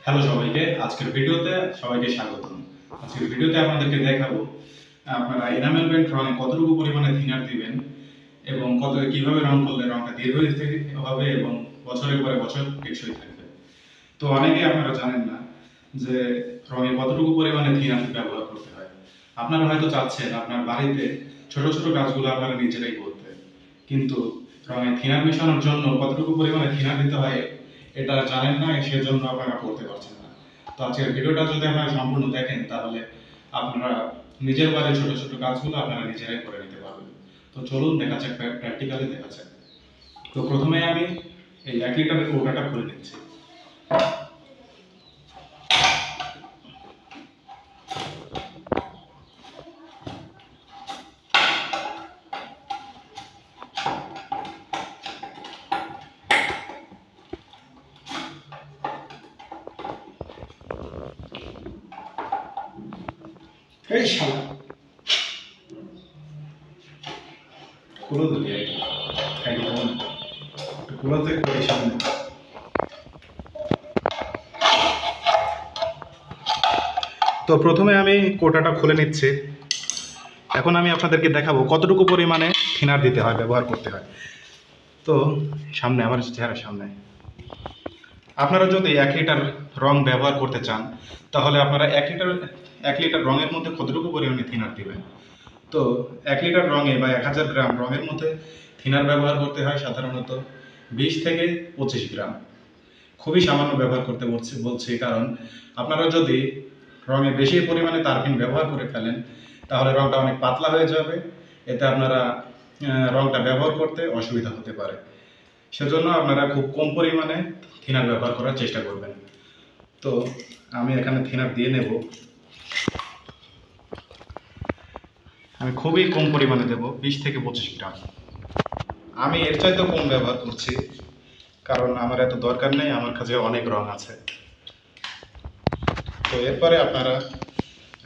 Hello সবাইকে, আজকের ভিডিওতে সবাইকে স্বাগতম। আজকের ভিডিওতে আপনাদেরকে দেখাবো আপনারা এনামেল পেইন্ট রঙে কতটুকু পরিমাণে থিনার দিবেন এবং কিভাবে রং করলে রংটা দীর্ঘস্থায়ী হবে এবং বছরের পরে বছর টেকসই থাকবে। তো অনেকেই আপনারা জানেন না যে রঙে কতটুকু পরিমাণে থিনার ব্যবহার করতে হয়। আপনারা হয়তো চাচ্ছেন আপনার বাড়িতে ছোট ছোট কাজগুলো আপনারা নিজেরাই করতে, কিন্তু রঙে থিনার মেশানোর জন্য কতটুকু পরিমাণে থিনার দিতে হয় এটা জানেন না, সেজন্য আপনারা করতে পারছেন না। তো আজকের ভিডিওটা যদি আপনারা সম্পূর্ণ দেখেন তাহলে আপনারা নিজের বাড়ির ছোট ছোট কাজগুলো আপনারা নিজেরাই করে নিতে পারবেন। তো চলুন দেখা যাক, প্র্যাকটিক্যালি দেখা যাক। তো প্রথমে আমি এই 1 লিটারের কৌটাটা খুলে নিচ্ছি। এই শালা খুলে দিলি খুলতে করে সামনে। তো প্রথমে আমি কোটাটা খুলে নিচ্ছি। এখন আমি আপনাদেরকে দেখাবো কতটুকু পরিমাণে থিনার দিতে হয়, ব্যবহার করতে হয়। তো সামনে আমার চেহারার সামনে আপনারা যদি 1 লিটার রং ব্যবহার করতে চান তাহলে আপনারা 1 লিটার রঙের মধ্যে কতটুকু পরিমাণে থিনার দিবেন। তো 1 লিটার রঙে বা 1000 গ্রাম রঙের মধ্যে থিনার ব্যবহার করতে হয় সাধারণত 20 থেকে 25 গ্রাম। খুবই সামান্য ব্যবহার করতে বলছি কারণ আপনারা যদি রঙে বেশি পরিমাণে তারপিন ব্যবহার করে ফেলেন তাহলে রঙটা অনেক পাতলা হয়ে যাবে, এতে আপনারা রঙটা ব্যবহার করতে অসুবিধা হতে পারে। সেজন্য আপনারা খুব কম পরিমাণে থিনার ব্যবহার করার চেষ্টা করবেন। তো আমি এখানে থিনার দিয়ে নেব। আমি খুবই কম পরিমাণে দেব, 20 থেকে 25 গ্রাম। আমি এর চাইতেও কম ব্যবহার করছি কারণ আমার এত দরকার নেই, আমার কাছে অনেক রং আছে। তো এরপরে আপনারা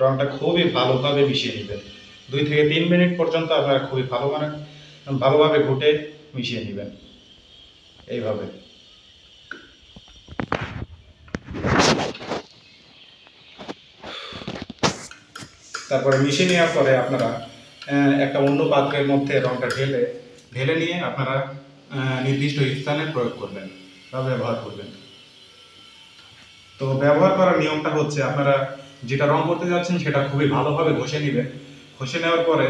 রংটা খুবই ভালোভাবে মিশিয়ে নেবেন। 2 থেকে 3 মিনিট পর্যন্ত আপনারা খুবই ভালোভাবে ঘুটে মিশিয়ে নেবেন এইভাবে। তারপরে মিশিয়ে নেওয়ার পরে আপনারা একটা অন্য পাত্রের মধ্যে রংটা ঢেলে নিয়ে আপনারা নির্দিষ্ট স্থানে প্রয়োগ করবেন বা ব্যবহার করবেন। তো ব্যবহার করার নিয়মটা হচ্ছে আপনারা যেটা রং করতে যাচ্ছেন সেটা খুবই ভালোভাবে ঘষে নেবেন। ঘষে নেওয়ার পরে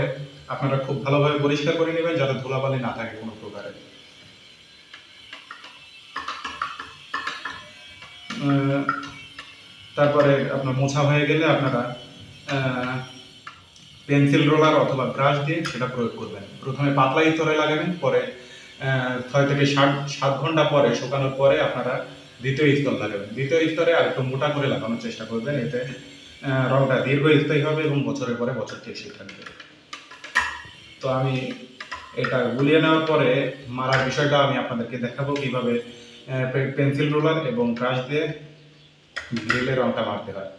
আপনারা খুব ভালোভাবে পরিষ্কার করে নেবেন যাতে ধুলাবালি না থাকে কোনো প্রকারে। তারপরে আপনার মোছা হয়ে গেলে আপনারা পেন্সিল রোলার অথবা ব্রাশ দিয়ে সেটা প্রয়োগ করবেন। প্রথমে পাতলা স্তরে লাগাবেন, পরে 6 থেকে 7 ঘন্টা পরে শুকানোর পরে আপনারা দ্বিতীয় স্তর লাগাবেন। দ্বিতীয় স্তরে আর একটু মোটা করে লাগানোর চেষ্টা করবেন, এতে রংটা দীর্ঘস্থায়ী হবে এবং বছরের পরে বছর টেকসই থাকবে। তো আমি এটা গুলিয়ে নেওয়ার পরে মারার বিষয়টা আমি আপনাদেরকে দেখাবো কিভাবে পেন্সিল রোলার এবং ব্রাশ দিয়ে ঢেলে রংটা মারতে হয়।